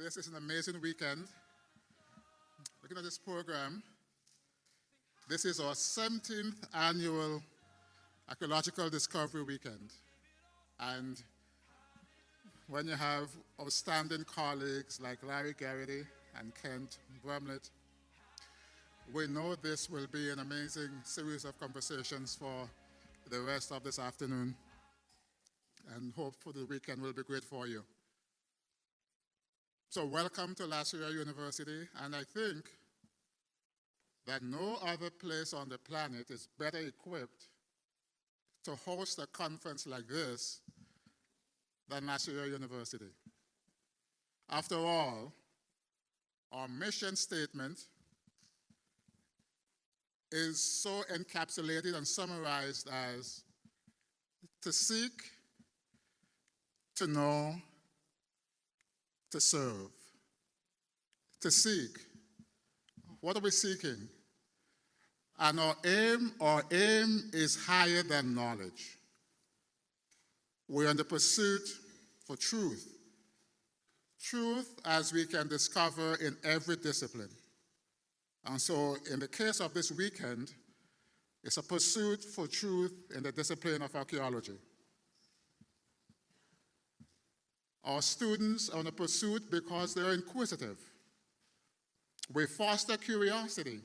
This is an amazing weekend. Looking at this program, this is our 17th annual Archaeological Discovery Weekend. And when you have outstanding colleagues like Larry Garrity and Kent Bramlett, we know this will be an amazing series of conversations for the rest of this afternoon, and hope for the weekend will be great for you. So welcome to La Sierra University, and I think that no other place on the planet is better equipped to host a conference like this than La Sierra University. After all, our mission statement is so encapsulated and summarized as to seek, to know, to serve. To seek. What are we seeking? And our aim is higher than knowledge. We're in the pursuit for truth. Truth as we can discover in every discipline. And so in the case of this weekend, it's a pursuit for truth in the discipline of archaeology. Our students are on a pursuit because they're inquisitive. We foster curiosity.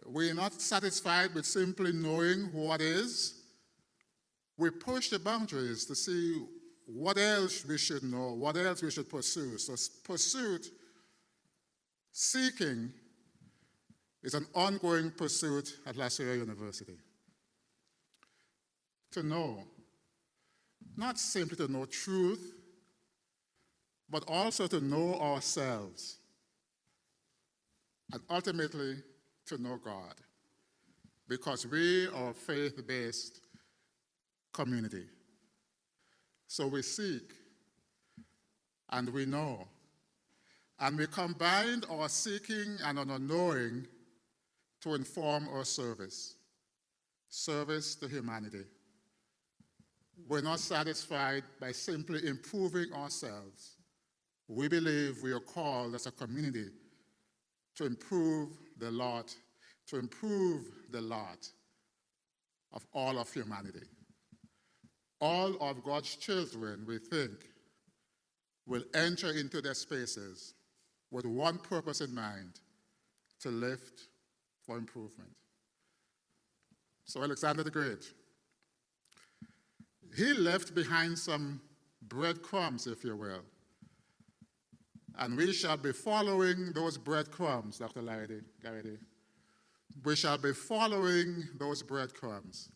We're not satisfied with simply knowing what is. We push the boundaries to see what else we should know, what else we should pursue. So pursuit, seeking, is an ongoing pursuit at La Sierra University. To know, not simply to know truth, but also to know ourselves, and ultimately to know God, because we are a faith-based community. So we seek, and we know, and we combine our seeking and our knowing to inform our service to humanity. We're not satisfied by simply improving ourselves. We believe we are called as a community to improve the lot of all of humanity. All of God's children, we think, will enter into their spaces with one purpose in mind: to lift for improvement. So Alexander the Great, he left behind some breadcrumbs, if you will. And we shall be following those breadcrumbs, Dr. Garrity. We shall be following those breadcrumbs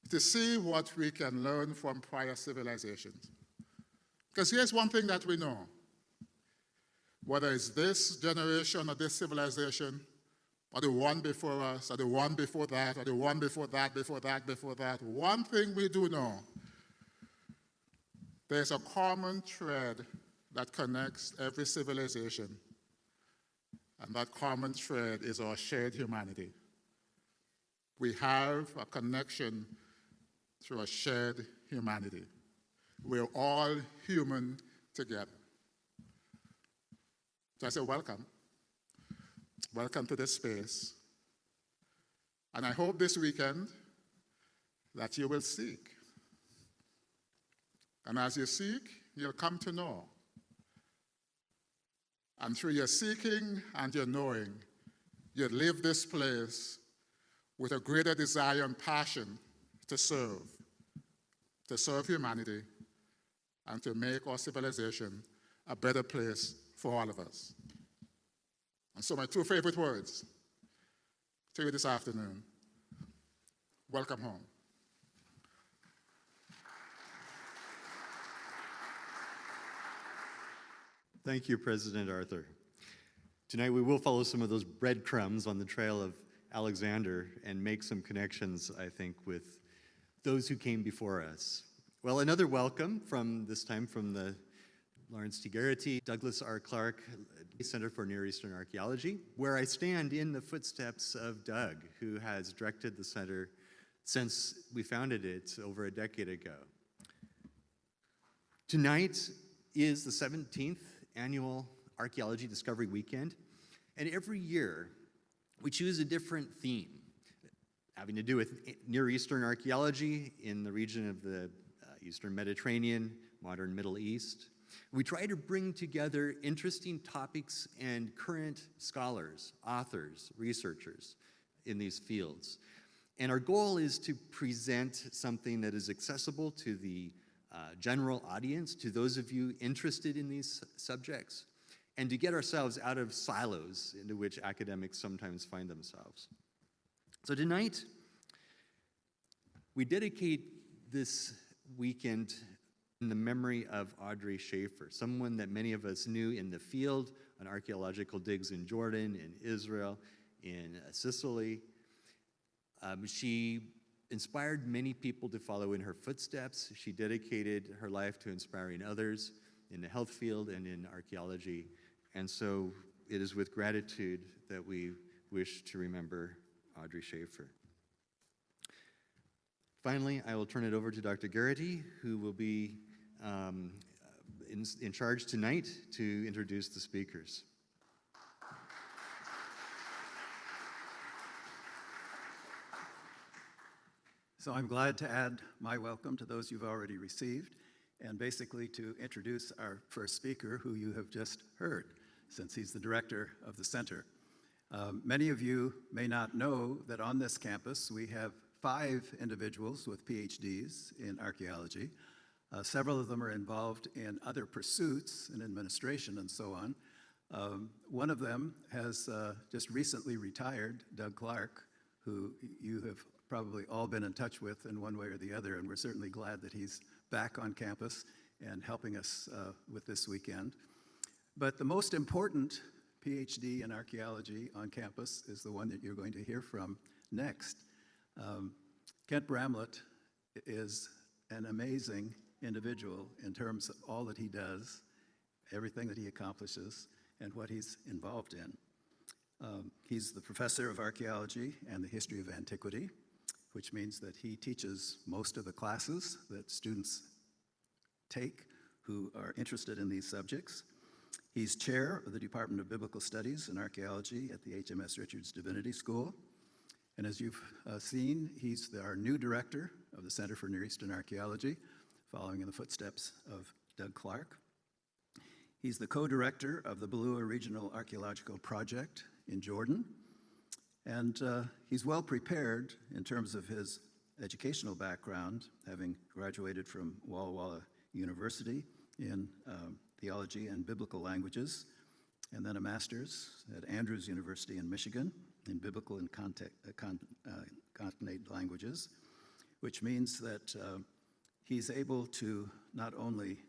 to see what we can learn from prior civilizations. Because here's one thing that we know. Whether it's this generation or this civilization, or the one before us, or the one before that, or the one before that, before that, one thing we do know: there's a common thread that connects every civilization, and that common thread is our shared humanity. We have a connection through a shared humanity. We're all human together. So I say welcome. Welcome to this space. And I hope this weekend that you will seek. And as you seek, you'll come to know. And through your seeking and your knowing, you'll leave this place with a greater desire and passion to serve humanity, and to make our civilization a better place for all of us. And so my two favorite words to you this afternoon: welcome home. Thank you, President Arthur. Tonight we will follow some of those breadcrumbs on the trail of Alexander and make some connections, I think, with those who came before us. Well, another welcome this time from the Lawrence T. Garrity, Douglas R. Clark Center for Near Eastern Archaeology, where I stand in the footsteps of Doug, who has directed the center since we founded it over a decade ago. Tonight is the 17th annual Archaeology Discovery Weekend. And every year, we choose a different theme having to do with Near Eastern archaeology in the region of the Eastern Mediterranean, modern Middle East. We try to bring together interesting topics and current scholars, authors, researchers in these fields. And our goal is to present something that is accessible to the general audience, to those of you interested in these subjects, and to get ourselves out of silos into which academics sometimes find themselves. So tonight, we dedicate this weekend in the memory of Audrey Schaefer, someone that many of us knew in the field on archaeological digs in Jordan, in Israel, in Sicily. She inspired many people to follow in her footsteps. She dedicated her life to inspiring others in the health field and in archaeology. And so it is with gratitude that we wish to remember Audrey Schaefer. Finally, I will turn it over to Dr. Garrity, who will be in charge tonight to introduce the speakers. So I'm glad to add my welcome to those you've already received, and basically to introduce our first speaker, who you have just heard, since he's the director of the center. Many of you may not know that on this campus we have 5 individuals with PhDs in archaeology. Several of them are involved in other pursuits in administration and so on. One of them has just recently retired, Doug Clark, who you have probably all been in touch with in one way or the other, and we're certainly glad that he's back on campus and helping us with this weekend. But the most important PhD in archaeology on campus is the one that you're going to hear from next. Kent Bramlett is an amazing individual in terms of all that he does, everything that he accomplishes, and what he's involved in. He's the professor of archaeology and the history of antiquity, which means that he teaches most of the classes that students take who are interested in these subjects. He's chair of the Department of Biblical Studies and Archaeology at the HMS Richards Divinity School. And as you've seen, he's our new director of the Center for Near Eastern Archaeology, following in the footsteps of Doug Clark. He's the co-director of the Belua Regional Archaeological Project in Jordan. And he's well prepared in terms of his educational background, having graduated from Walla Walla University in theology and biblical languages, and then a master's at Andrews University in Michigan in biblical and continent languages, which means that he's able to not only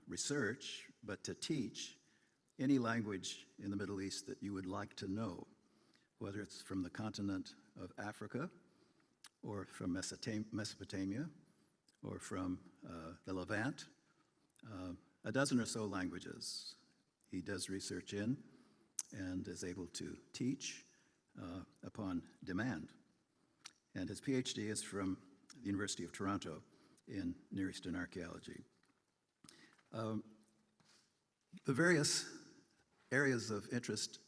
research, but to teach any language in the Middle East that you would like to know, whether it's from the continent of Africa, or from Mesopotamia, or from the Levant, a dozen or so languages he does research in and is able to teach upon demand. And his PhD is from the University of Toronto in Near Eastern Archaeology. The various areas of interest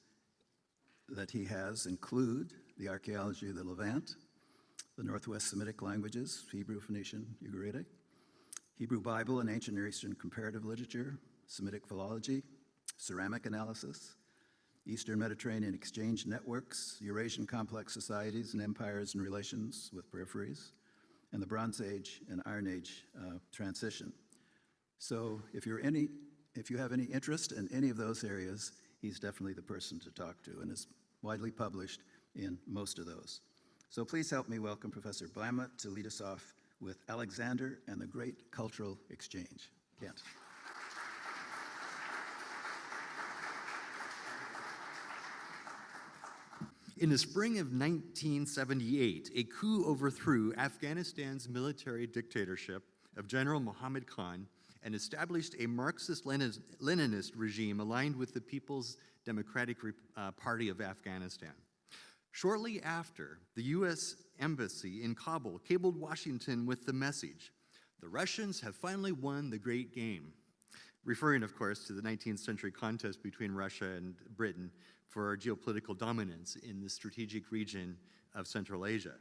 that he has include the archaeology of the Levant, the Northwest Semitic languages, Hebrew, Phoenician, Ugaritic, Hebrew Bible and ancient Near Eastern comparative literature, Semitic philology, ceramic analysis, Eastern Mediterranean exchange networks, Eurasian complex societies and empires and relations with peripheries, and the Bronze Age and Iron Age transition. So if you have any interest in any of those areas, he's definitely the person to talk to and is widely published in most of those. So please help me welcome Professor Bramlett to lead us off with Alexander and the Great Cultural Exchange. Kent. In the spring of 1978, a coup overthrew Afghanistan's military dictatorship of General Muhammad Khan and established a Marxist-Leninist regime aligned with the People's Democratic Party of Afghanistan. Shortly after, the U.S. Embassy in Kabul cabled Washington with the message, "The Russians have finally won the great game." referring, of course, to the 19th century contest between Russia and Britain for geopolitical dominance in the strategic region of Central Asia.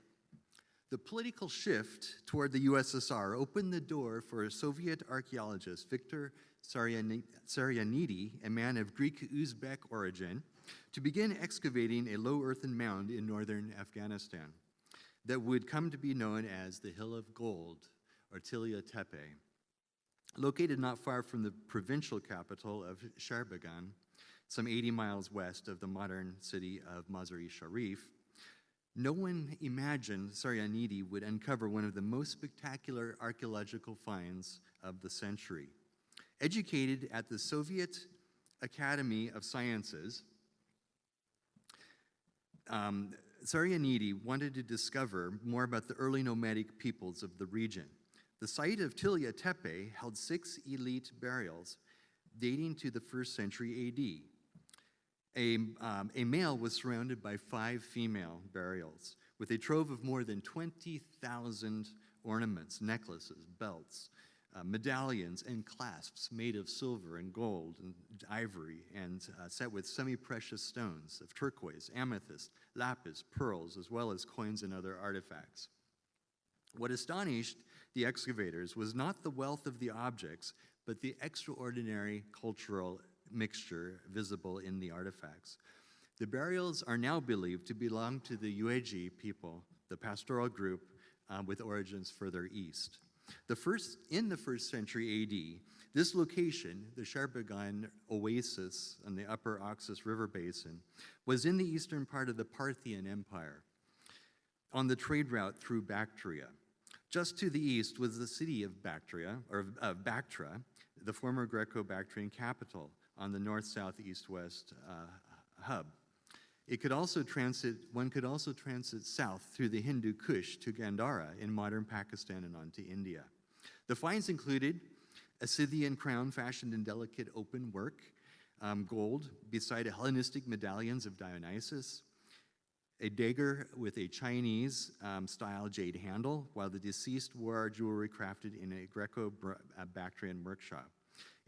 The political shift toward the USSR opened the door for Soviet archaeologist Viktor Saryanidi, a man of Greek-Uzbek origin, to begin excavating a low earthen mound in northern Afghanistan that would come to be known as the Hill of Gold, or Tillya Tepe. Located not far from the provincial capital of Sharbagan, some 80 miles west of the modern city of Mazar-e Sharif, no one imagined Saryanidi would uncover one of the most spectacular archaeological finds of the century. Educated at the Soviet Academy of Sciences, Saryanidi wanted to discover more about the early nomadic peoples of the region. The site of Tillya Tepe held 6 elite burials dating to the 1st century AD. A male was surrounded by 5 female burials with a trove of more than 20,000 ornaments, necklaces, belts, medallions, and clasps made of silver and gold and ivory and set with semi-precious stones of turquoise, amethyst, lapis, pearls, as well as coins and other artifacts. What astonished the excavators was not the wealth of the objects, but the extraordinary cultural mixture visible in the artifacts. The burials are now believed to belong to the Yuezhi people, the pastoral group with origins further east. In the 1st century AD, this location, the Sharbagan Oasis on the upper Oxus River Basin, was in the eastern part of the Parthian Empire on the trade route through Bactria. Just to the east was the city of Bactria, the former Greco-Bactrian capital on the north, south, east, west hub. One could also transit south through the Hindu Kush to Gandhara in modern Pakistan and on to India. The finds included a Scythian crown fashioned in delicate open work, gold, beside a Hellenistic medallions of Dionysus, a dagger with a Chinese-style jade handle, while the deceased wore jewelry crafted in a Greco-Bactrian workshop,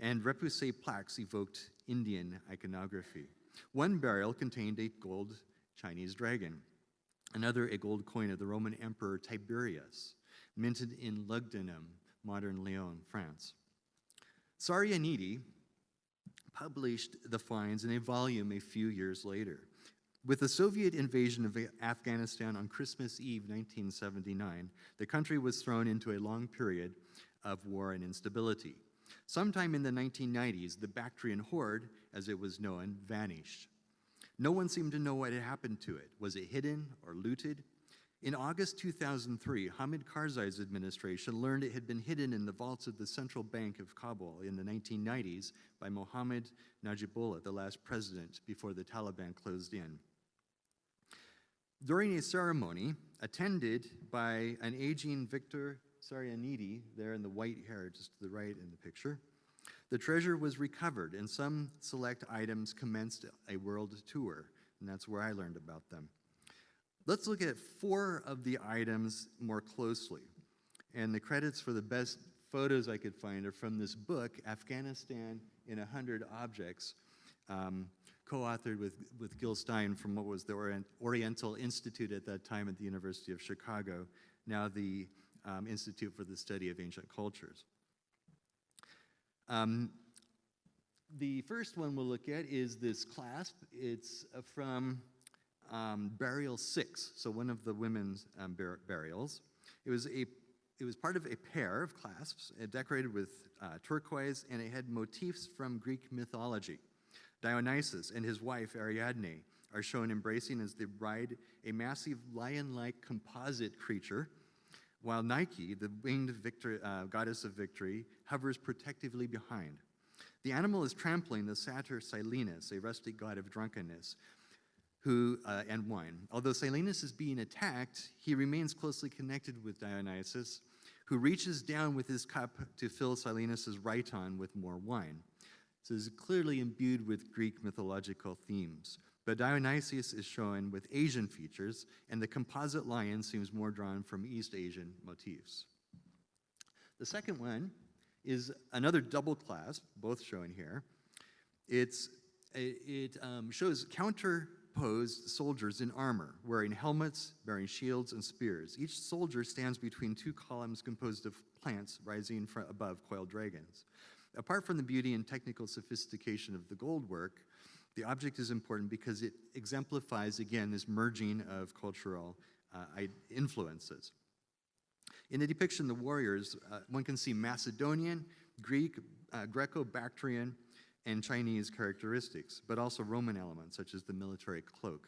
and repoussé plaques evoked Indian iconography. One burial contained a gold Chinese dragon, another a gold coin of the Roman Emperor Tiberius, minted in Lugdunum, modern Lyon, France. Saryanidi published the finds in a volume a few years later. With the Soviet invasion of Afghanistan on Christmas Eve 1979, the country was thrown into a long period of war and instability. Sometime in the 1990s, the Bactrian horde, as it was known, vanished. No one seemed to know what had happened to it. Was it hidden or looted? In August 2003, Hamid Karzai's administration learned it had been hidden in the vaults of the Central Bank of Kabul in the 1990s by Mohammad Najibullah, the last president before the Taliban closed in. During a ceremony attended by an aging Viktor Saryanidi, there in the white hair just to the right in the picture, the treasure was recovered and some select items commenced a world tour, and that's where I learned about them. Let's look at 4 of the items more closely, and the credits for the best photos I could find are from this book, Afghanistan in 100 Objects, co-authored with Gil Stein from what was the Oriental Institute at that time at the University of Chicago, now the Institute for the Study of Ancient Cultures. The first one we'll look at is this clasp. It's from burial 6, so one of the women's burials. It was part of a pair of clasps, decorated with turquoise, and it had motifs from Greek mythology. Dionysus and his wife Ariadne are shown embracing as they ride a massive lion-like composite creature, while Nike, the winged goddess of victory, hovers protectively behind. The animal is trampling the satyr Silenus, a rustic god of drunkenness, and wine. Although Silenus is being attacked, he remains closely connected with Dionysus, who reaches down with his cup to fill Silenus's rhyton with more wine. So it's clearly imbued with Greek mythological themes. But Dionysius is shown with Asian features, and the composite lion seems more drawn from East Asian motifs. The second one is another double clasp, both shown here. It shows counterposed soldiers in armor, wearing helmets, bearing shields and spears. Each soldier stands between two columns composed of plants rising above coiled dragons. Apart from the beauty and technical sophistication of the gold work, the object is important because it exemplifies, again, this merging of cultural influences. In the depiction of the warriors, one can see Macedonian, Greek, Greco-Bactrian, and Chinese characteristics, but also Roman elements, such as the military cloak.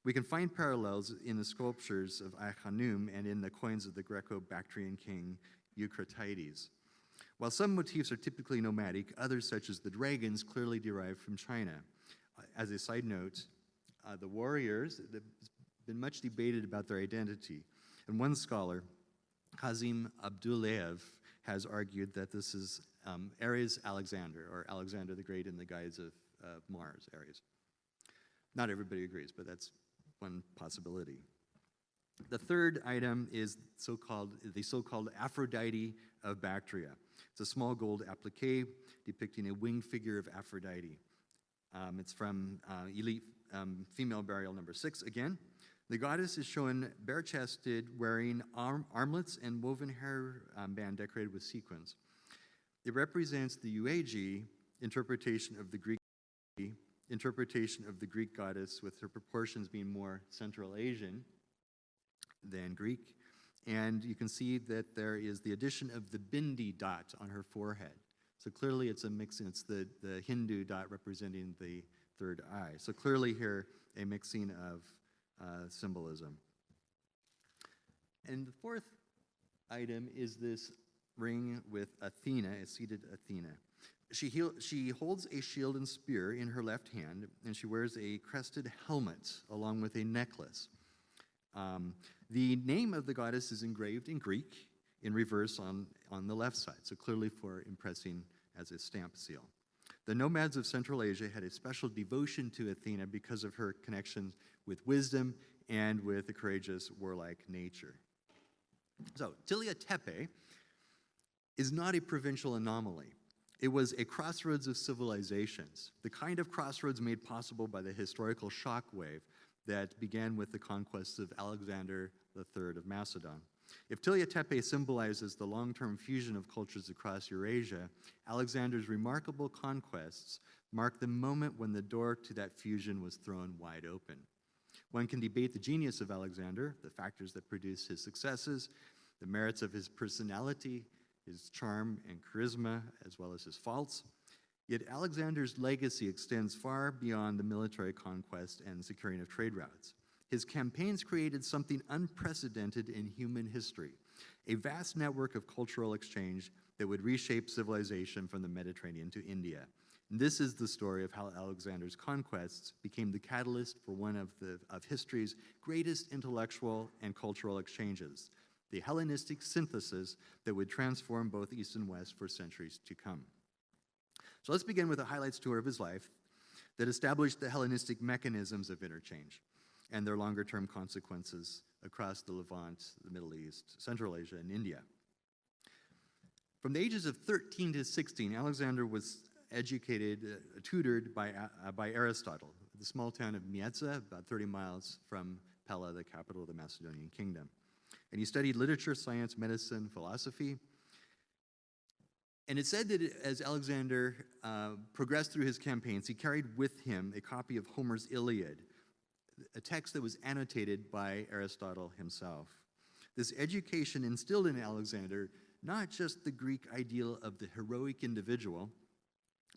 We can find parallels in the sculptures of Achanum and in the coins of the Greco-Bactrian king Eucratides. While some motifs are typically nomadic, others, such as the dragons, clearly derive from China. As a side note, the warriors, there's been much debated about their identity. And one scholar, Kazim Abdullayev, has argued that this is Ares Alexander, or Alexander the Great in the guise of Mars, Ares. Not everybody agrees, but that's one possibility. The third item is the so-called Aphrodite of Bactria. It's a small gold applique depicting a winged figure of Aphrodite. It's from Elite Female Burial number 6 again. The goddess is shown bare-chested, wearing armlets and woven hair band decorated with sequins. It represents the Yueji interpretation of the Greek goddess, with her proportions being more Central Asian than Greek. And you can see that there is the addition of the bindi dot on her forehead. So clearly it's a mixing, it's the Hindu dot representing the third eye. So clearly here, a mixing of symbolism. And the fourth item is this ring with Athena, a seated Athena. She holds a shield and spear in her left hand, and she wears a crested helmet along with a necklace. The name of the goddess is engraved in Greek in reverse on the left side, so clearly for impressing as a stamp seal. The nomads of Central Asia had a special devotion to Athena because of her connection with wisdom and with a courageous, warlike nature. So, Tilla Tepe is not a provincial anomaly. It was a crossroads of civilizations, the kind of crossroads made possible by the historical shockwave that began with the conquests of Alexander III of Macedon. If Tilla Tepe symbolizes the long-term fusion of cultures across Eurasia, Alexander's remarkable conquests mark the moment when the door to that fusion was thrown wide open. One can debate the genius of Alexander, the factors that produced his successes, the merits of his personality, his charm and charisma, as well as his faults. Yet Alexander's legacy extends far beyond the military conquest and securing of trade routes. His campaigns created something unprecedented in human history, a vast network of cultural exchange that would reshape civilization from the Mediterranean to India. And this is the story of how Alexander's conquests became the catalyst for one of history's greatest intellectual and cultural exchanges, the Hellenistic synthesis that would transform both East and West for centuries to come. So let's begin with a highlights tour of his life that established the Hellenistic mechanisms of interchange and their longer-term consequences across the Levant, the Middle East, Central Asia, and India. From the ages of 13 to 16, Alexander was educated, tutored by Aristotle, the small town of Mietza, about 30 miles from Pella, the capital of the Macedonian kingdom. And he studied literature, science, medicine, philosophy. And it's said that as Alexander progressed through his campaigns, he carried with him a copy of Homer's Iliad, a text that was annotated by Aristotle himself. This education instilled in Alexander not just the Greek ideal of the heroic individual,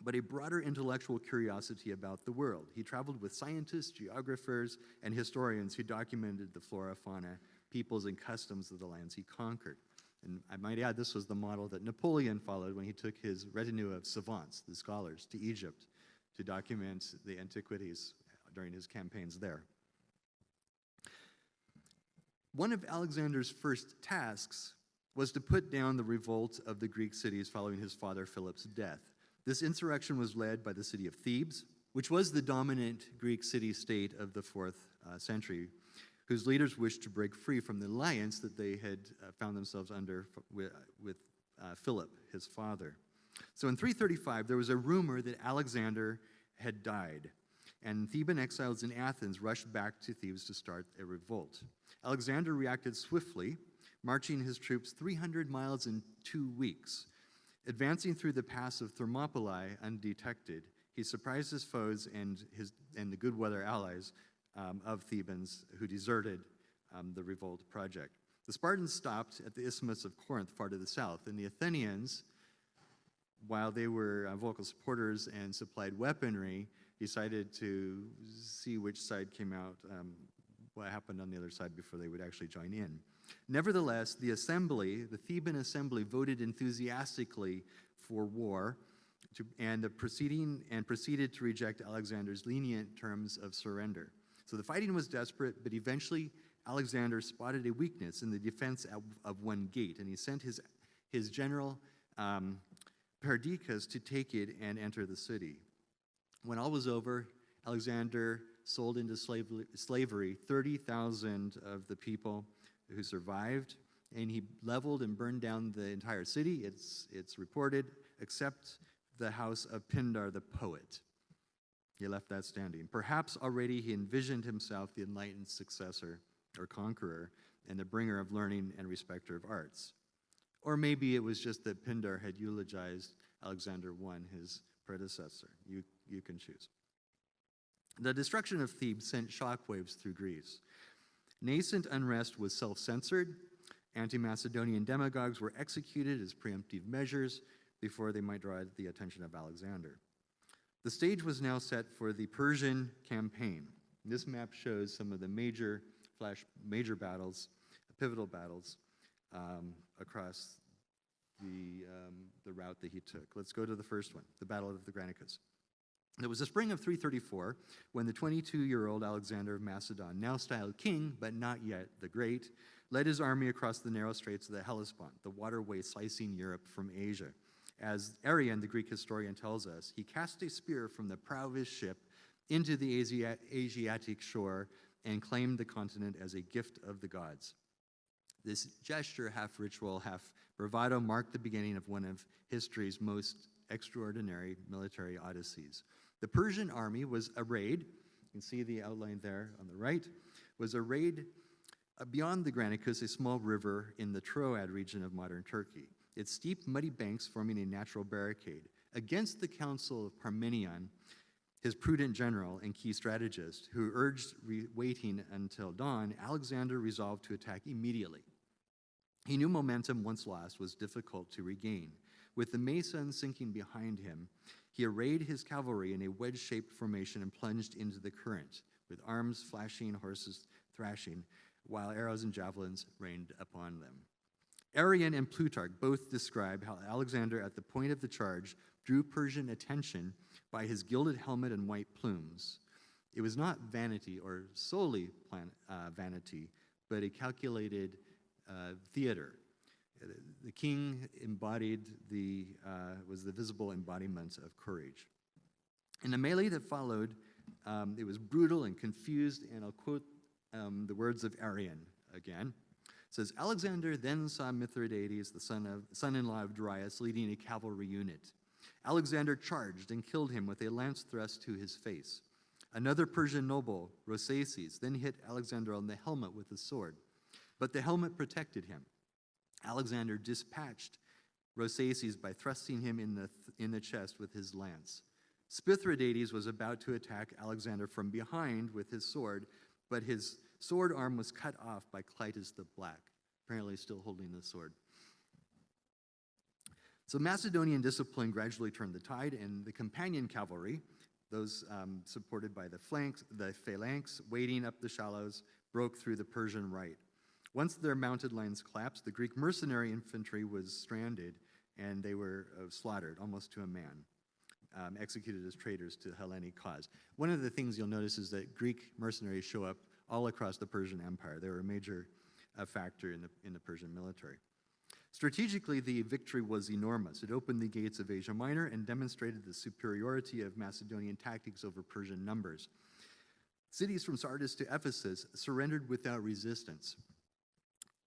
but a broader intellectual curiosity about the world. He traveled with scientists, geographers, and historians who documented the flora, fauna, peoples, and customs of the lands he conquered. And I might add, this was the model that Napoleon followed when he took his retinue of savants, the scholars, to Egypt to document the antiquities during his campaigns there. One of Alexander's first tasks was to put down the revolt of the Greek cities following his father Philip's death. This insurrection was led by the city of Thebes, which was the dominant Greek city-state of the 4th century, whose leaders wished to break free from the alliance that they had found themselves under with Philip, his father. So in 335, there was a rumor that Alexander had died, and Theban exiles in Athens rushed back to Thebes to start a revolt. Alexander reacted swiftly, marching his troops 300 miles in 2 weeks. Advancing through the pass of Thermopylae undetected, he surprised his foes and the good weather allies of Thebans who deserted the revolt project. The Spartans stopped at the Isthmus of Corinth, far to the south, and the Athenians, while they were vocal supporters and supplied weaponry, decided to see which side came out, what happened on the other side before they would actually join in. Nevertheless, the Theban assembly, voted enthusiastically for war and proceeded to reject Alexander's lenient terms of surrender. So the fighting was desperate, but eventually Alexander spotted a weakness in the defense of one gate, and he sent his general Perdiccas to take it and enter the city. When all was over, Alexander sold into slavery 30,000 of the people who survived, and he leveled and burned down the entire city, it's reported, except the house of Pindar the poet. He left that standing. Perhaps already he envisioned himself the enlightened successor or conqueror and the bringer of learning and respecter of arts. Or maybe it was just that Pindar had eulogized Alexander I, his predecessor. You can choose. The destruction of Thebes sent shockwaves through Greece. Nascent unrest was self-censored. Anti-Macedonian demagogues were executed as preemptive measures before they might draw the attention of Alexander. The stage was now set for the Persian campaign. This map shows some of the major battles, pivotal battles across the route that he took. Let's go to the first one, the Battle of the Granicus. It was the spring of 334 when the 22-year-old Alexander of Macedon, now styled king, but not yet the Great, led his army across the narrow straits of the Hellespont, the waterway slicing Europe from Asia. As Arrian, the Greek historian, tells us, he cast a spear from the prow of his ship into the Asiatic shore and claimed the continent as a gift of the gods. This gesture, half ritual, half bravado, marked the beginning of one of history's most extraordinary military odysseys. The Persian army was arrayed, you can see the outline there on the right, was arrayed beyond the Granicus, a small river in the Troad region of modern Turkey. Its steep, muddy banks forming a natural barricade. Against the counsel of Parmenion, his prudent general and key strategist, who urged waiting until dawn, Alexander resolved to attack immediately. He knew momentum, once lost, was difficult to regain. With the Mason sinking behind him, he arrayed his cavalry in a wedge-shaped formation and plunged into the current, with arms flashing, horses thrashing, while arrows and javelins rained upon them. Arrian and Plutarch both describe how Alexander, at the point of the charge, drew Persian attention by his gilded helmet and white plumes. It was not vanity or solely vanity, but a calculated theater. The king was the visible embodiment of courage. In the melee that followed, it was brutal and confused, and I'll quote the words of Arrian again. It says, Alexander then saw Mithridates, the son-in-law of Darius, leading a cavalry unit. Alexander charged and killed him with a lance thrust to his face. Another Persian noble, Rosaces, then hit Alexander on the helmet with a sword, but the helmet protected him. Alexander dispatched Rosaces by thrusting him in the chest with his lance. Mithridates was about to attack Alexander from behind with his sword, but his sword arm was cut off by Clytus the Black, apparently still holding the sword. So Macedonian discipline gradually turned the tide, and the companion cavalry, those supported by the phalanx waiting up the shallows, broke through the Persian right. Once their mounted lines collapsed, the Greek mercenary infantry was stranded, and they were slaughtered almost to a man, executed as traitors to the Hellenic cause. One of the things you'll notice is that Greek mercenaries show up all across the Persian Empire. They were a major factor in the Persian military. Strategically, the victory was enormous. It opened the gates of Asia Minor and demonstrated the superiority of Macedonian tactics over Persian numbers. Cities from Sardis to Ephesus surrendered without resistance.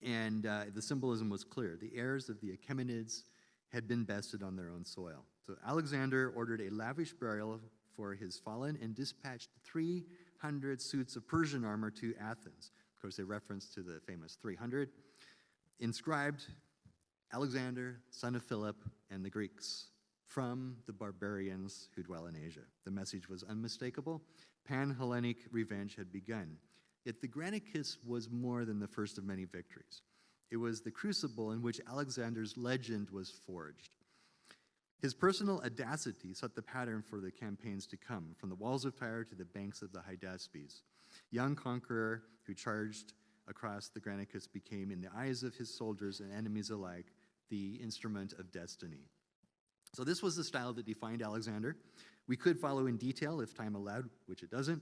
And the symbolism was clear. The heirs of the Achaemenids had been bested on their own soil. So Alexander ordered a lavish burial for his fallen and dispatched 300 suits of Persian armor to Athens. Of course, a reference to the famous 300, inscribed Alexander, son of Philip, and the Greeks, from the barbarians who dwell in Asia. The message was unmistakable. Pan-Hellenic revenge had begun. Yet the Granicus was more than the first of many victories. It was the crucible in which Alexander's legend was forged. His personal audacity set the pattern for the campaigns to come, from the walls of Tyre to the banks of the Hydaspes. Young conqueror who charged across the Granicus became, in the eyes of his soldiers and enemies alike, the instrument of destiny. So this was the style that defined Alexander. We could follow in detail, if time allowed, which it doesn't,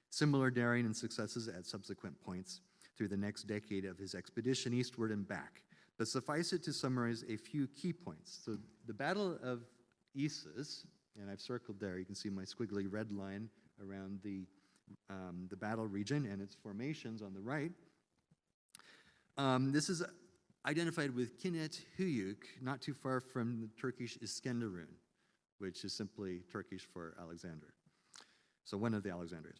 similar daring and successes at subsequent points through the next decade of his expedition eastward and back. But suffice it to summarize a few key points. So the Battle of Issus, and I've circled there, you can see my squiggly red line around the battle region and its formations on the right. This is identified with Kinet Höyük, not too far from the Turkish Iskenderun, which is simply Turkish for Alexander. So one of the Alexandrias.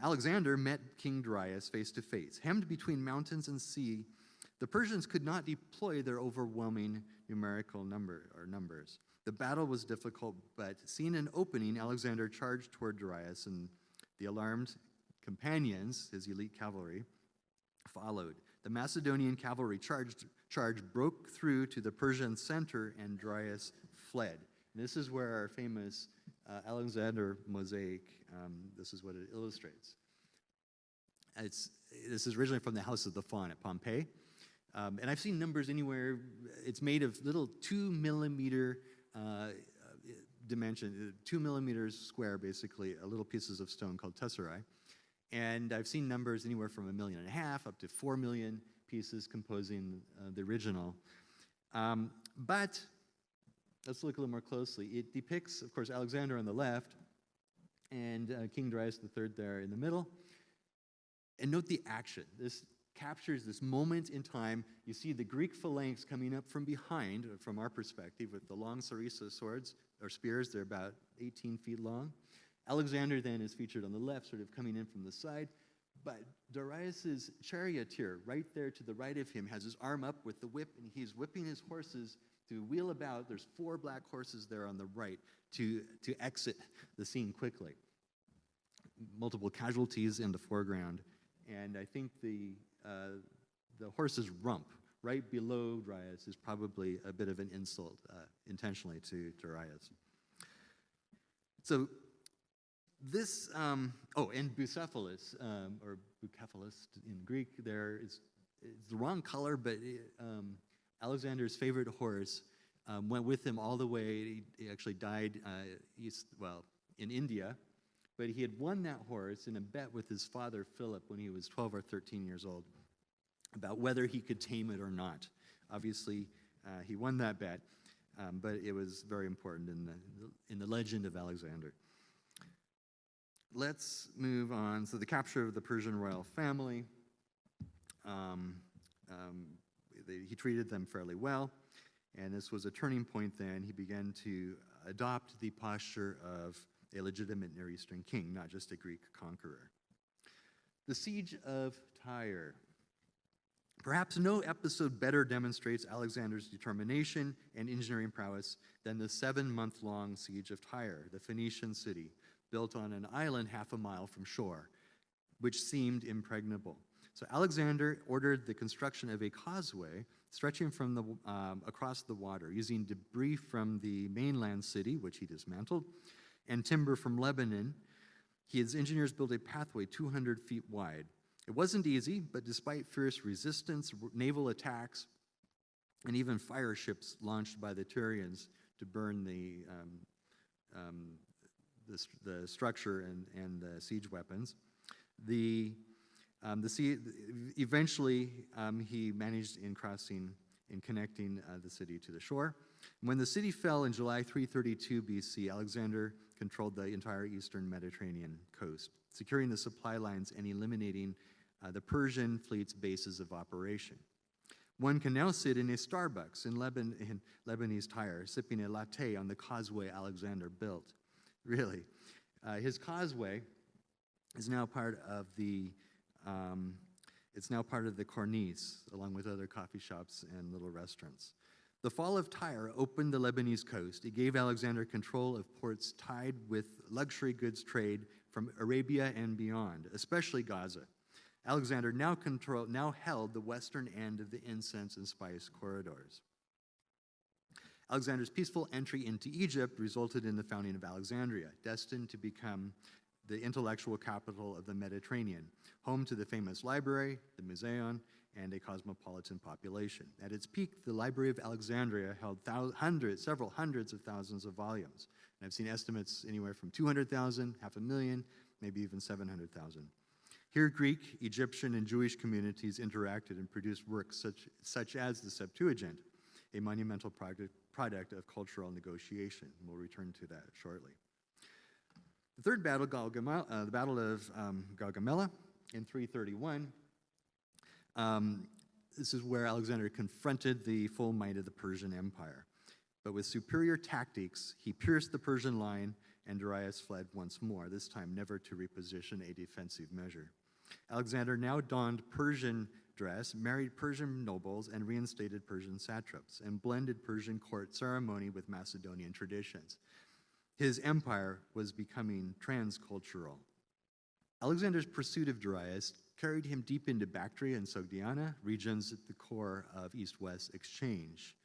Alexander met King Darius face to face. Hemmed between mountains and sea, the Persians could not deploy their overwhelming numbers. The battle was difficult, but seeing an opening, Alexander charged toward Darius, and the alarmed companions, his elite cavalry, followed. The Macedonian cavalry charge broke through to the Persian center, and Darius fled. And this is where our famous Alexander mosaic, this is what it illustrates. This is originally from the House of the Faun at Pompeii. And I've seen numbers anywhere. It's made of little 2 millimeter dimension, 2 millimeters square, basically, little pieces of stone called tesserae. And I've seen numbers anywhere from 1.5 million up to 4 million pieces composing the original. But let's look a little more closely. It depicts, of course, Alexander on the left and King Darius III there in the middle. And note the action. This captures this moment in time. You see the Greek phalanx coming up from behind, from our perspective, with the long sarissa swords, or spears. They're about 18 feet long. Alexander then is featured on the left, sort of coming in from the side. But Darius's charioteer, right there to the right of him, has his arm up with the whip, and he's whipping his horses to wheel about. There's 4 black horses there on the right to exit the scene quickly. Multiple casualties in the foreground. And I think the horse's rump right below Darius is probably a bit of an insult intentionally to Darius. So this, and Bucephalus, or Bucephalus in Greek there, is the wrong color, but Alexander's favorite horse went with him all the way. He actually died in India, but he had won that horse in a bet with his father Philip when he was 12 or 13 years old about whether he could tame it or not. Obviously, he won that bet, but it was very important in the legend of Alexander. Let's move on. So the capture of the Persian royal family. He treated them fairly well, and this was a turning point then. He began to adopt the posture of a legitimate Near Eastern king, not just a Greek conqueror. The Siege of Tyre. Perhaps no episode better demonstrates Alexander's determination and engineering prowess than the 7-month-long Siege of Tyre, the Phoenician city, built on an island half a mile from shore, which seemed impregnable. So Alexander ordered the construction of a causeway stretching from across the water, using debris from the mainland city, which he dismantled, and timber from Lebanon. His engineers built a pathway 200 feet wide. It wasn't easy, but despite fierce resistance, naval attacks, and even fire ships launched by the Tyrians to burn the structure and the siege weapons, eventually he managed in connecting the city to the shore. When the city fell in July 332 BC, Alexander controlled the entire eastern Mediterranean coast, securing the supply lines and eliminating the Persian fleet's bases of operation. One can now sit in a Starbucks in Lebanese Tyre, sipping a latte on the causeway Alexander built. Really. His causeway is now part of the Cornice, along with other coffee shops and little restaurants. The fall of Tyre opened the Lebanese coast. It gave Alexander control of ports tied with luxury goods trade from Arabia and beyond, especially Gaza. Alexander now held the western end of the incense and spice corridors. Alexander's peaceful entry into Egypt resulted in the founding of Alexandria, destined to become the intellectual capital of the Mediterranean, home to the famous library, the Museum, and a cosmopolitan population. At its peak, the Library of Alexandria held several hundreds of thousands of volumes. And I've seen estimates anywhere from 200,000, 500,000, maybe even 700,000. Here, Greek, Egyptian, and Jewish communities interacted and produced works such as the Septuagint, a monumental product of cultural negotiation. We'll return to that shortly. The third battle, the Battle of Gaugamela in 331, this is where Alexander confronted the full might of the Persian Empire. But with superior tactics, he pierced the Persian line, and Darius fled once more, this time never to reposition a defensive measure. Alexander now donned Persian dress, married Persian nobles, and reinstated Persian satraps, and blended Persian court ceremony with Macedonian traditions. His empire was becoming transcultural. Alexander's pursuit of Darius carried him deep into Bactria and Sogdiana, regions at the core of East-West exchange.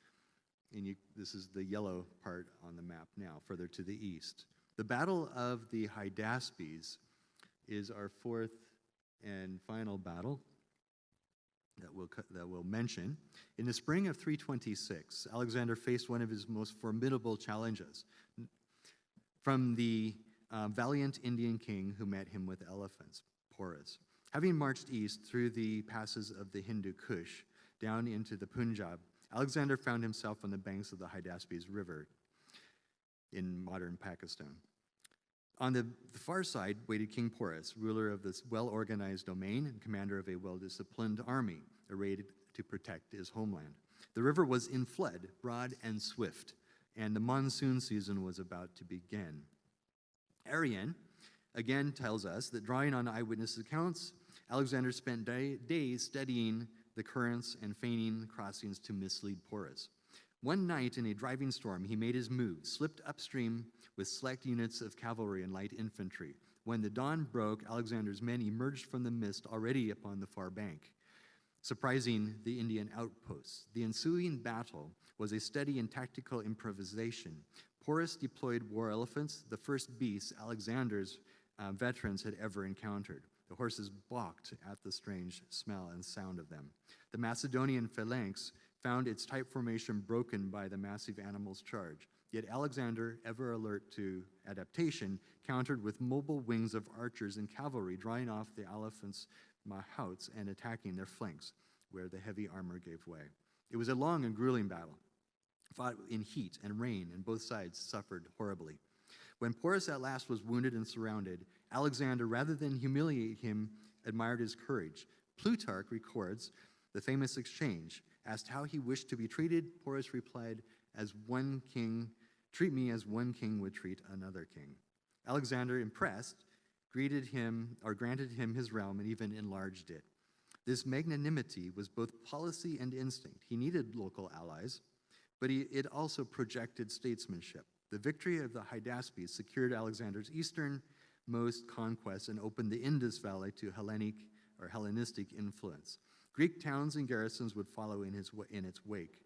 And this is the yellow part on the map now, further to the east. The Battle of the Hydaspes is our fourth and final battle that we'll mention. In the spring of 326, Alexander faced one of his most formidable challenges from the valiant Indian king who met him with elephants, Porus. Having marched east through the passes of the Hindu Kush down into the Punjab, Alexander found himself on the banks of the Hydaspes River in modern Pakistan. On the far side waited King Porus, ruler of this well-organized domain and commander of a well-disciplined army, arrayed to protect his homeland. The river was in flood, broad and swift, and the monsoon season was about to begin. Arrian again tells us that, drawing on eyewitness accounts, Alexander spent days studying the currents and feigning crossings to mislead Porus. One night in a driving storm, he made his move, slipped upstream with select units of cavalry and light infantry. When the dawn broke, Alexander's men emerged from the mist already upon the far bank, surprising the Indian outposts. The ensuing battle was a study in tactical improvisation. Porus deployed war elephants, the first beasts Alexander's veterans had ever encountered. The horses balked at the strange smell and sound of them. The Macedonian phalanx found its tight formation broken by the massive animal's charge. Yet Alexander, ever alert to adaptation, countered with mobile wings of archers and cavalry, drawing off the elephants' mahouts and attacking their flanks, where the heavy armor gave way. It was a long and grueling battle, fought in heat and rain, and both sides suffered horribly. When Porus at last was wounded and surrounded, Alexander, rather than humiliate him, admired his courage. Plutarch records the famous exchange. Asked how he wished to be treated, Porus replied, treat me as one king would treat another king. Alexander, impressed, granted him his realm and even enlarged it. This magnanimity was both policy and instinct. He needed local allies, but it also projected statesmanship. The victory of the Hydaspes secured Alexander's easternmost conquests and opened the Indus Valley to Hellenistic influence. Greek towns and garrisons would follow in its wake.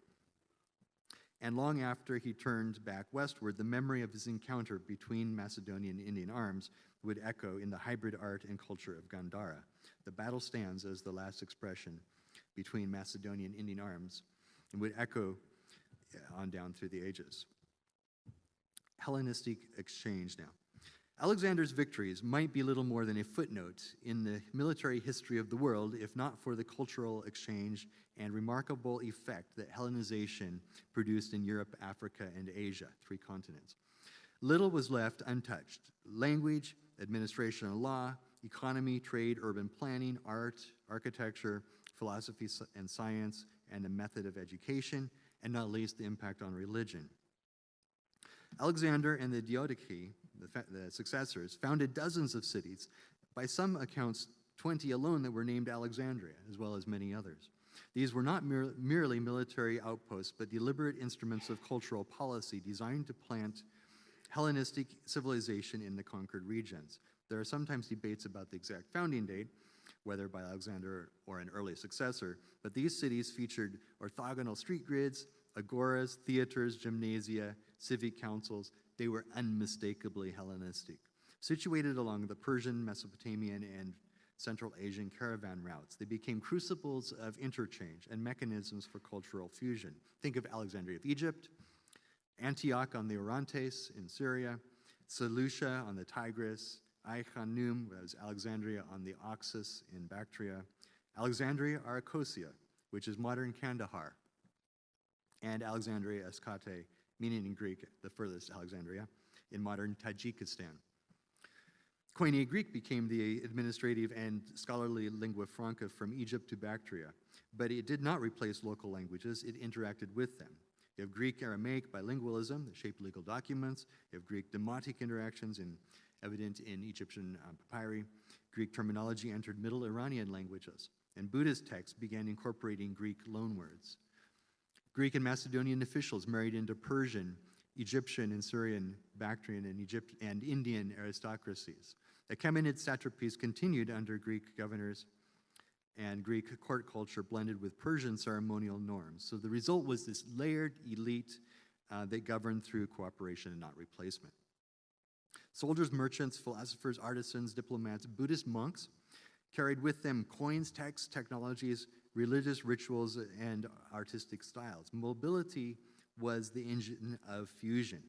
And long after he turned back westward, the memory of his encounter between Macedonian and Indian arms would echo in the hybrid art and culture of Gandhara. The battle stands as the last expression between Macedonian and Indian arms and would echo on down through the ages. Hellenistic exchange now. Alexander's victories might be little more than a footnote in the military history of the world, if not for the cultural exchange and remarkable effect that Hellenization produced in Europe, Africa, and Asia, 3 continents. Little was left untouched. Language, administration and law, economy, trade, urban planning, art, architecture, philosophy and science, and a method of education, and not least the impact on religion. Alexander and the Diadochi, the successors, founded dozens of cities, by some accounts 20 alone that were named Alexandria, as well as many others. These were not merely military outposts, but deliberate instruments of cultural policy designed to plant Hellenistic civilization in the conquered regions. There are sometimes debates about the exact founding date, whether by Alexander or an early successor, but these cities featured orthogonal street grids, agoras, theaters, gymnasia, civic councils. They were unmistakably Hellenistic. Situated along the Persian, Mesopotamian, and Central Asian caravan routes, they became crucibles of interchange and mechanisms for cultural fusion. Think of Alexandria of Egypt, Antioch on the Orontes in Syria, Seleucia on the Tigris, Ai-Khanum, that was Alexandria on the Oxus in Bactria, Alexandria Arachosia, which is modern Kandahar, and Alexandria Ascate, meaning in Greek the furthest Alexandria, in modern Tajikistan. Koine Greek became the administrative and scholarly lingua franca from Egypt to Bactria, but it did not replace local languages, it interacted with them. You have Greek Aramaic bilingualism that shaped legal documents. You have Greek demotic interactions evident in Egyptian papyri. Greek terminology entered Middle Iranian languages, and Buddhist texts began incorporating Greek loanwords. Greek and Macedonian officials married into Persian, Egyptian, and Syrian, Bactrian, and Indian aristocracies. Achaemenid satrapies continued under Greek governors, and Greek court culture blended with Persian ceremonial norms. So the result was this layered elite that governed through cooperation and not replacement. Soldiers, merchants, philosophers, artisans, diplomats, Buddhist monks carried with them coins, texts, technologies, religious rituals, and artistic styles. Mobility was the engine of fusion.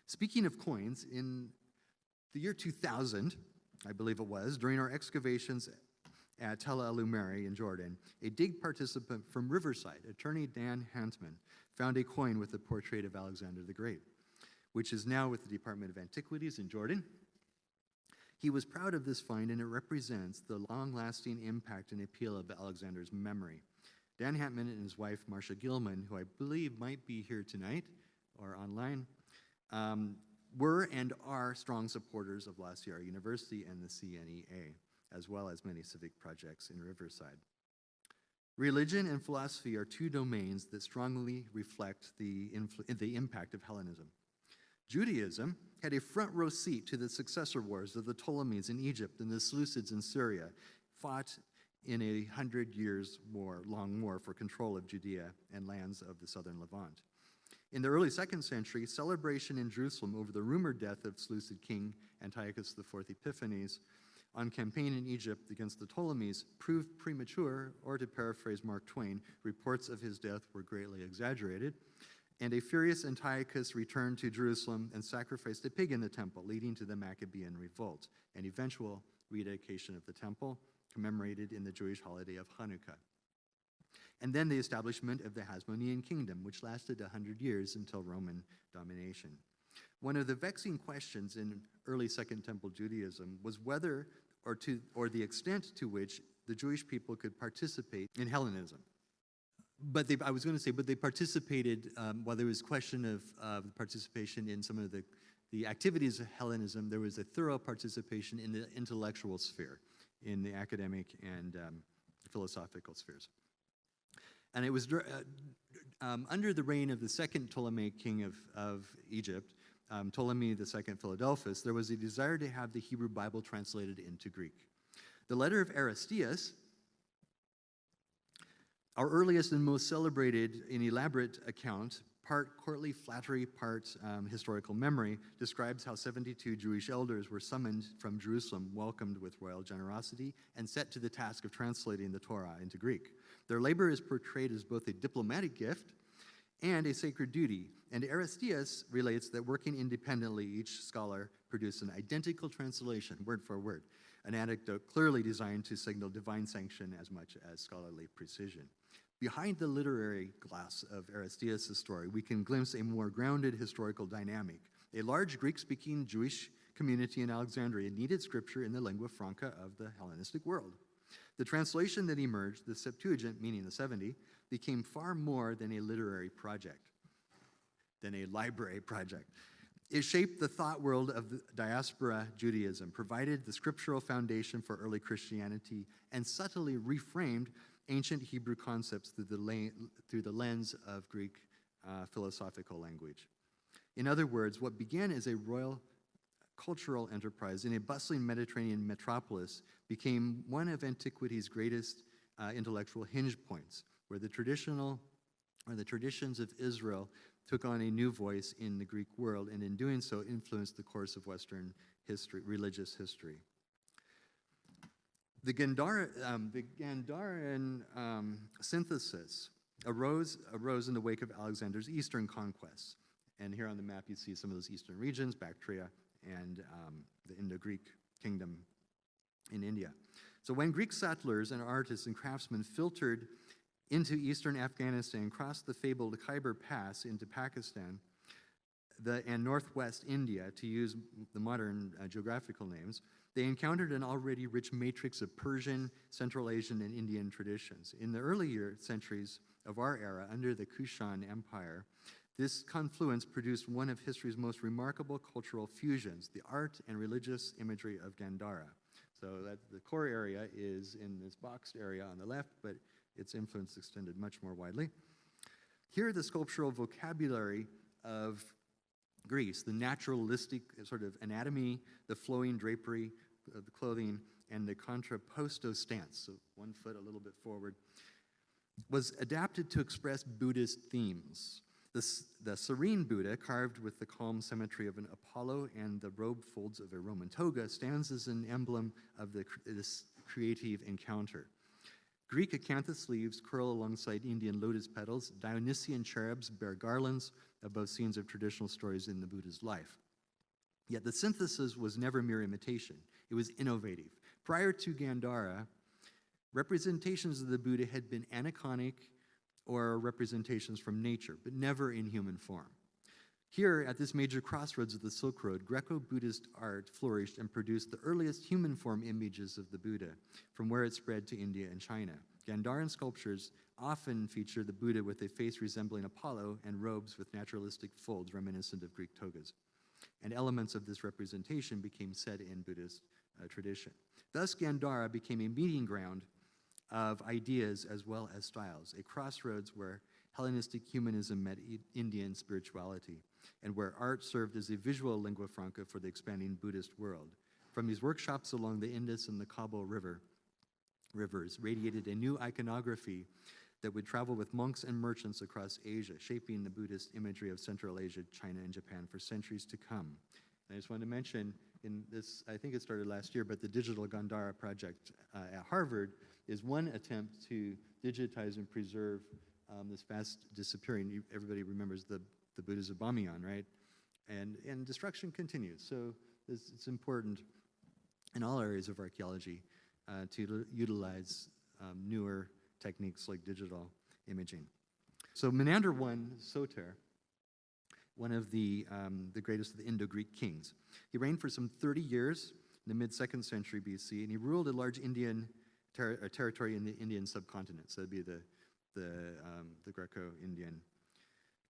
Speaking of coins, in the year 2000, I believe it was, during our excavations at Tel El-Umari in Jordan, a dig participant from Riverside, attorney Dan Hantman, found a coin with a portrait of Alexander the Great, which is now with the Department of Antiquities in Jordan. He was proud of this find, and it represents the long-lasting impact and appeal of Alexander's memory. Dan Hantman and his wife, Marcia Gilman, who I believe might be here tonight or online, were and are strong supporters of La Sierra University and the CNEA, as well as many civic projects in Riverside. Religion and philosophy are two domains that strongly reflect the impact of Hellenism. Judaism had a front row seat to the successor wars of the Ptolemies in Egypt and the Seleucids in Syria, fought in a 100 years long war for control of Judea and lands of the southern Levant. In the early 2nd century, celebration in Jerusalem over the rumored death of Seleucid king Antiochus IV Epiphanes on campaign in Egypt against the Ptolemies proved premature, or to paraphrase Mark Twain, reports of his death were greatly exaggerated, and a furious Antiochus returned to Jerusalem and sacrificed a pig in the temple, leading to the Maccabean revolt, an eventual rededication of the temple, commemorated in the Jewish holiday of Hanukkah. And then the establishment of the Hasmonean kingdom, which lasted 100 years until Roman domination. One of the vexing questions in early Second Temple Judaism was whether or the extent to which the Jewish people could participate in Hellenism. But they participated, while there was question of participation in some of the activities of Hellenism, there was a thorough participation in the intellectual sphere, in the academic and philosophical spheres. And it was under the reign of the second Ptolemaic king of Egypt, Ptolemy II Philadelphus, there was a desire to have the Hebrew Bible translated into Greek. The letter of Aristeas, our earliest and most celebrated and elaborate account, part courtly flattery, part historical memory, describes how 72 Jewish elders were summoned from Jerusalem, welcomed with royal generosity, and set to the task of translating the Torah into Greek. Their labor is portrayed as both a diplomatic gift and a sacred duty, and Aristeas relates that working independently, each scholar produced an identical translation, word for word, an anecdote clearly designed to signal divine sanction as much as scholarly precision. Behind the literary glass of Aristeas' story, we can glimpse a more grounded historical dynamic. A large Greek-speaking Jewish community in Alexandria needed scripture in the lingua franca of the Hellenistic world. The translation that emerged, the Septuagint, meaning the 70, became far more than a literary project, than a library project. It shaped the thought world of the diaspora Judaism, provided the scriptural foundation for early Christianity, and subtly reframed ancient Hebrew concepts through the lens of Greek philosophical language. In other words, what began as a royal cultural enterprise in a bustling Mediterranean metropolis became one of antiquity's greatest intellectual hinge points, where the traditions of Israel took on a new voice in the Greek world, and in doing so influenced the course of Western history, religious history. The Gandharan synthesis arose in the wake of Alexander's eastern conquests. And here on the map you see some of those eastern regions, Bactria and the Indo-Greek kingdom in India. So when Greek settlers and artists and craftsmen filtered into eastern Afghanistan, crossed the fabled Khyber Pass into Pakistan and northwest India, to use the modern geographical names, they encountered an already rich matrix of Persian, Central Asian, and Indian traditions. In the earlier centuries of our era, under the Kushan Empire, this confluence produced one of history's most remarkable cultural fusions, the art and religious imagery of Gandhara. So that the core area is in this boxed area on the left, but its influence extended much more widely. Here, the sculptural vocabulary of Greece, the naturalistic sort of anatomy, the flowing drapery of the clothing, and the contrapposto stance, so 1 foot a little bit forward, was adapted to express Buddhist themes. The serene Buddha, carved with the calm symmetry of an Apollo and the robe folds of a Roman toga, stands as an emblem of this creative encounter. Greek acanthus leaves curl alongside Indian lotus petals. Dionysian cherubs bear garlands above scenes of traditional stories in the Buddha's life. Yet the synthesis was never mere imitation. It was innovative. Prior to Gandhara, representations of the Buddha had been aniconic or representations from nature, but never in human form. Here, at this major crossroads of the Silk Road, Greco-Buddhist art flourished and produced the earliest human form images of the Buddha, from where it spread to India and China. Gandharan sculptures often feature the Buddha with a face resembling Apollo and robes with naturalistic folds reminiscent of Greek togas. And elements of this representation became said in Buddhist tradition. Thus, Gandhara became a meeting ground of ideas as well as styles, a crossroads where Hellenistic humanism met Indian spirituality, and where art served as a visual lingua franca for the expanding Buddhist world. From these workshops along the Indus and the Kabul rivers radiated a new iconography that would travel with monks and merchants across Asia, shaping the Buddhist imagery of Central Asia, China, and Japan for centuries to come. And I just wanted to mention, in this, I think it started last year, but the Digital Gandhara project at Harvard is one attempt to digitize and preserve this fast disappearing. Everybody remembers the Buddhas of Bamiyan, right? And destruction continues. So it's important in all areas of archaeology to utilize newer techniques like digital imaging. So Menander I Soter, one of the greatest of the Indo-Greek kings. He reigned for some 30 years in the mid-2nd century BC, and he ruled a large Indian territory in the Indian subcontinent. So that'd be the Greco-Indian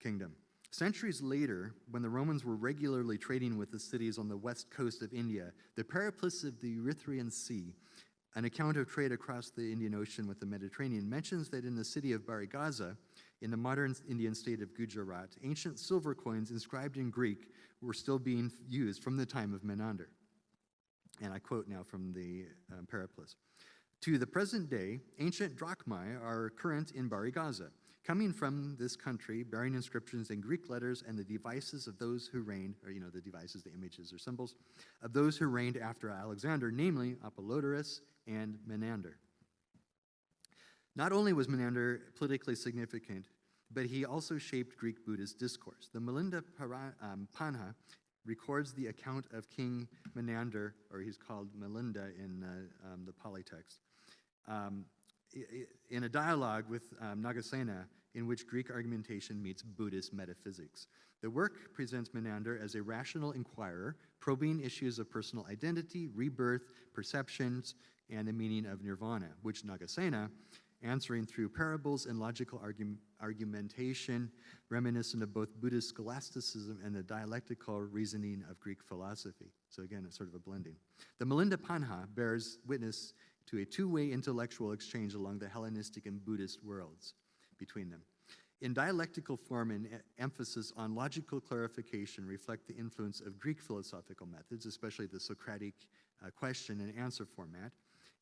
kingdom. Centuries later, when the Romans were regularly trading with the cities on the west coast of India, the Periplus of the Erythraean Sea, an account of trade across the Indian Ocean with the Mediterranean, mentions that in the city of Barigaza, in the modern Indian state of Gujarat, ancient silver coins inscribed in Greek were still being used from the time of Menander. And I quote now from the Periplus. To the present day, ancient drachmae are current in Barigaza, coming from this country, bearing inscriptions in Greek letters and the devices of those who reigned, or the devices, the images or symbols, of those who reigned after Alexander, namely Apollodorus and Menander. Not only was Menander politically significant, but he also shaped Greek Buddhist discourse. The Milinda Panha records the account of King Menander, or he's called Milinda in the Pali text, in a dialogue with Nagasena, in which Greek argumentation meets Buddhist metaphysics. The work presents Menander as a rational inquirer, probing issues of personal identity, rebirth, perceptions, and the meaning of nirvana, which Nagasena answering through parables and logical argumentation, reminiscent of both Buddhist scholasticism and the dialectical reasoning of Greek philosophy. So again, it's sort of a blending. The Milinda Panha bears witness to a two-way intellectual exchange along the Hellenistic and Buddhist worlds between them. In dialectical form and emphasis on logical clarification reflect the influence of Greek philosophical methods, especially the Socratic question and answer format,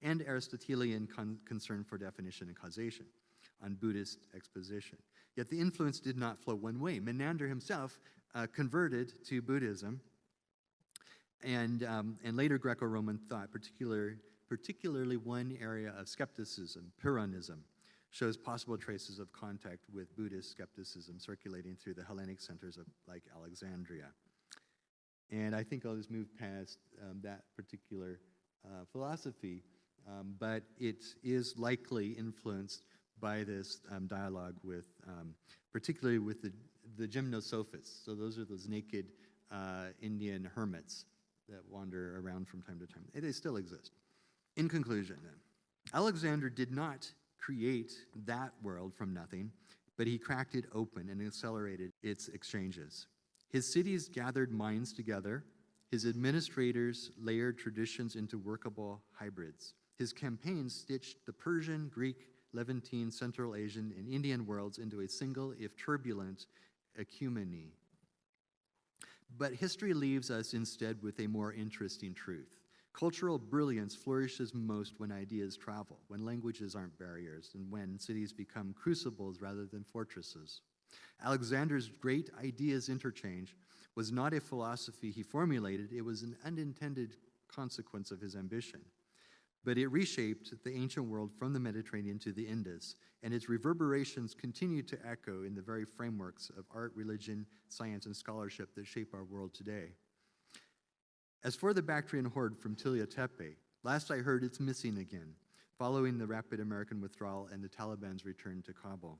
and Aristotelian concern for definition and causation on Buddhist exposition. Yet the influence did not flow one way. Menander himself converted to Buddhism, and later Greco-Roman thought, particularly one area of skepticism, Pyrrhonism, shows possible traces of contact with Buddhist skepticism circulating through the Hellenic centers of like Alexandria. And I think I'll just move past that particular philosophy, but it is likely influenced by this dialogue with, particularly with the gymnosophists. So those are those naked Indian hermits that wander around from time to time. They still exist. In conclusion, then, Alexander did not create that world from nothing, but he cracked it open and accelerated its exchanges. His cities gathered minds together. His administrators layered traditions into workable hybrids. His campaigns stitched the Persian, Greek, Levantine, Central Asian, and Indian worlds into a single, if turbulent, ecumeny. But history leaves us instead with a more interesting truth. Cultural brilliance flourishes most when ideas travel, when languages aren't barriers, and when cities become crucibles rather than fortresses. Alexander's great ideas interchange was not a philosophy he formulated, it was an unintended consequence of his ambition. But it reshaped the ancient world from the Mediterranean to the Indus, and its reverberations continue to echo in the very frameworks of art, religion, science, and scholarship that shape our world today. As for the Bactrian horde from Tilla Tepe, last I heard it's missing again, following the rapid American withdrawal and the Taliban's return to Kabul.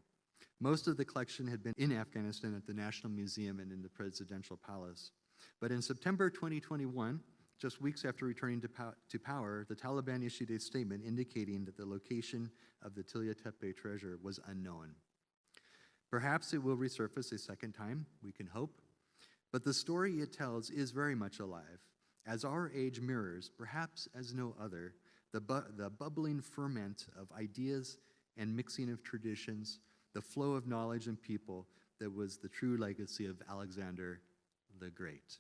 Most of the collection had been in Afghanistan at the National Museum and in the Presidential Palace. But in September 2021, just weeks after returning to power, the Taliban issued a statement indicating that the location of the Tilla Tepe treasure was unknown. Perhaps it will resurface a second time, we can hope, but the story it tells is very much alive, as our age mirrors, perhaps as no other, the bubbling ferment of ideas and mixing of traditions, the flow of knowledge and people that was the true legacy of Alexander the Great.